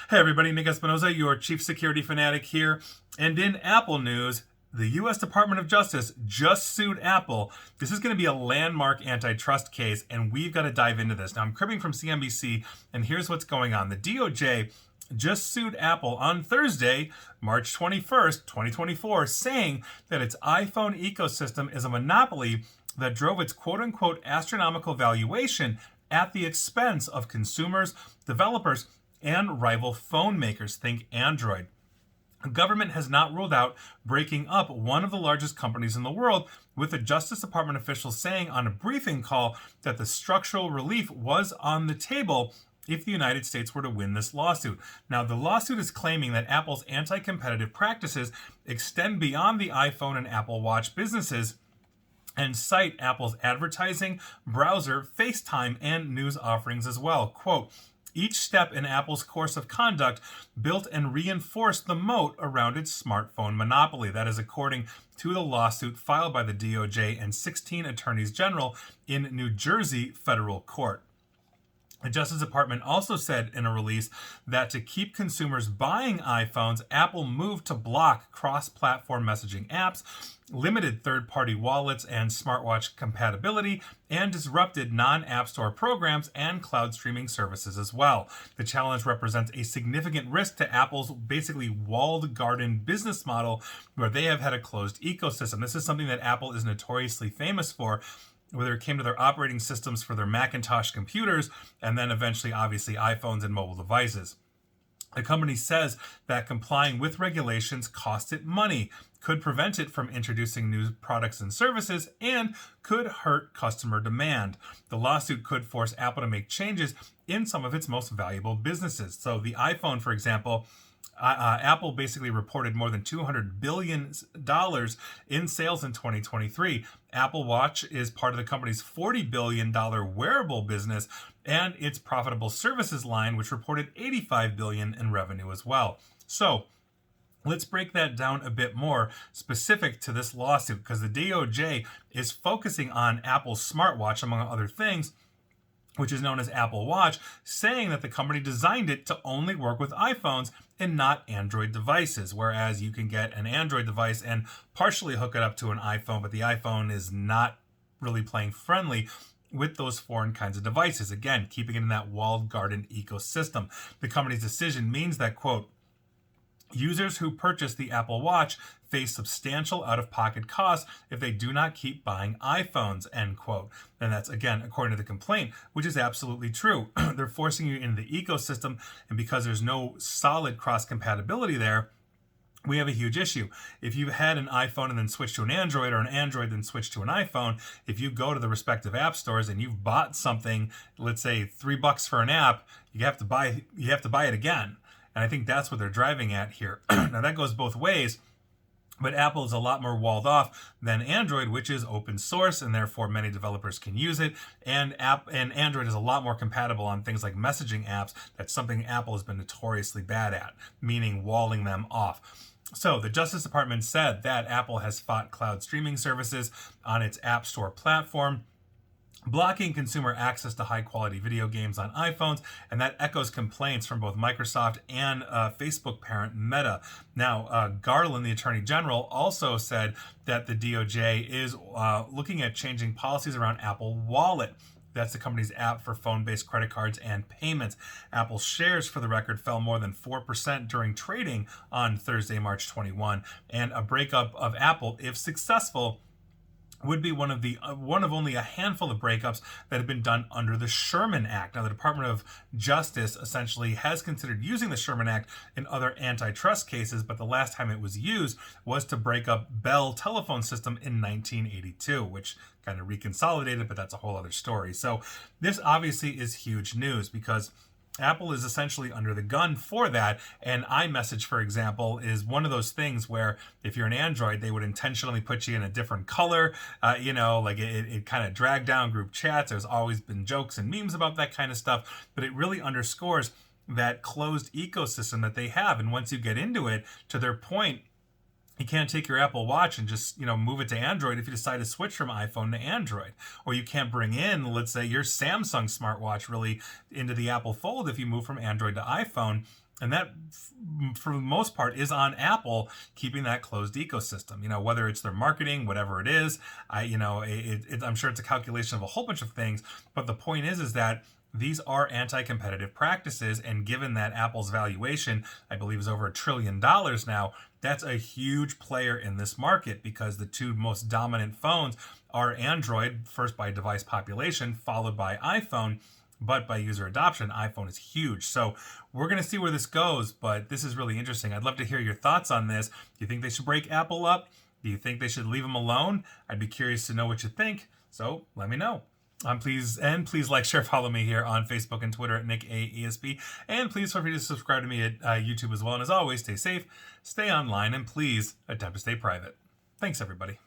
Hey everybody, Nick Espinoza, your chief security fanatic here. And in Apple news, the U.S. Department of Justice just sued Apple. This is going to be a landmark antitrust case, and we've got to dive into this. Now, I'm cribbing from CNBC, and here's what's going on. The DOJ just sued Apple on Thursday, March 21st, 2024, saying that its iPhone ecosystem is a monopoly that drove its quote-unquote astronomical valuation at the expense of consumers, developers, and rival phone makers, think Android. The government has not ruled out breaking up one of the largest companies in the world, with the Justice Department officials saying on a briefing call that the structural relief was on the table if the United States were to win this lawsuit. Now, the lawsuit is claiming that Apple's anti-competitive practices extend beyond the iPhone and Apple Watch businesses and cite Apple's advertising, browser, FaceTime, and news offerings as well. Quote, each step in Apple's course of conduct built and reinforced the moat around its smartphone monopoly. That is according to the lawsuit filed by the DOJ and 16 attorneys general in New Jersey federal court. The Justice Department also said in a release that to keep consumers buying iPhones, Apple moved to block cross-platform messaging apps, limited third-party wallets and smartwatch compatibility, and disrupted non-App Store programs and cloud streaming services as well. The challenge represents a significant risk to Apple's basically walled garden business model, where they have had a closed ecosystem. This is something that Apple is notoriously famous for, whether it came to their operating systems for their Macintosh computers, and then eventually, obviously, iPhones and mobile devices. The company says that complying with regulations cost it money, could prevent it from introducing new products and services, and could hurt customer demand. The lawsuit could force Apple to make changes in some of its most valuable businesses. So the iPhone, for example, Apple basically reported more than $200 billion in sales in 2023. Apple Watch is part of the company's $40 billion wearable business and its profitable services line, which reported $85 billion in revenue as well. So let's break that down a bit more specific to this lawsuit, because the DOJ is focusing on Apple's smartwatch, among other things, which is known as Apple Watch, saying that the company designed it to only work with iPhones and not Android devices, whereas you can get an Android device and partially hook it up to an iPhone, but the iPhone is not really playing friendly with those foreign kinds of devices. Again, keeping it in that walled garden ecosystem. The company's decision means that, quote, users who purchase the Apple Watch face substantial out-of-pocket costs if they do not keep buying iPhones, end quote. And that's, again, according to the complaint, which is absolutely true. They're forcing you into the ecosystem, and because there's no solid cross-compatibility there, we have a huge issue. If you had an iPhone and then switched to an Android, or an Android then switched to an iPhone, if you go to the respective app stores and you've bought something, let's say $3 for an app, you have to buy it again. And I think that's what they're driving at here. Now, that goes both ways, but Apple is a lot more walled off than Android, which is open source, and therefore many developers can use it. And Android is a lot more compatible on things like messaging apps. That's something Apple has been notoriously bad at, meaning walling them off. So the Justice Department said that Apple has fought cloud streaming services on its App Store platform, blocking consumer access to high-quality video games on iPhones, and that echoes complaints from both Microsoft and Facebook parent Meta. Now, Garland, the Attorney General, also said that the DOJ is looking at changing policies around Apple Wallet. That's the company's app for phone-based credit cards and payments. Apple's shares, for the record, fell more than 4% during trading on Thursday, March 21, and a breakup of Apple, if successful, would be one of only a handful of breakups that have been done under the Sherman Act. Now, the Department of Justice essentially has considered using the Sherman Act in other antitrust cases, but the last time it was used was to break up Bell Telephone System in 1982, which kind of reconsolidated, but that's a whole other story. So this obviously is huge news, because Apple is essentially under the gun for that. And iMessage, for example, is one of those things where if you're an Android, they would intentionally put you in a different color. Like it kind of dragged down group chats. There's always been jokes and memes about that kind of stuff. But it really underscores that closed ecosystem that they have. And once you get into it, to their point, you can't take your Apple Watch and just, move it to Android if you decide to switch from iPhone to Android. Or you can't bring in, let's say, your Samsung smartwatch really into the Apple fold if you move from Android to iPhone. And that, for the most part, is on Apple keeping that closed ecosystem. Whether it's their marketing, whatever it is, I'm sure it's a calculation of a whole bunch of things. But the point is that these are anti-competitive practices, and given that Apple's valuation, I believe, is over $1 trillion now, that's a huge player in this market, because the two most dominant phones are Android, first by device population, followed by iPhone. But by user adoption, iPhone is huge. So we're going to see where this goes, but this is really interesting. I'd love to hear your thoughts on this. Do you think they should break Apple up? Do you think they should leave them alone? I'd be curious to know what you think, so let me know. Please like, share, follow me here on Facebook and Twitter at NickAESP. And please feel free to subscribe to me at YouTube as well. And as always, stay safe, stay online, and please attempt to stay private. Thanks, everybody.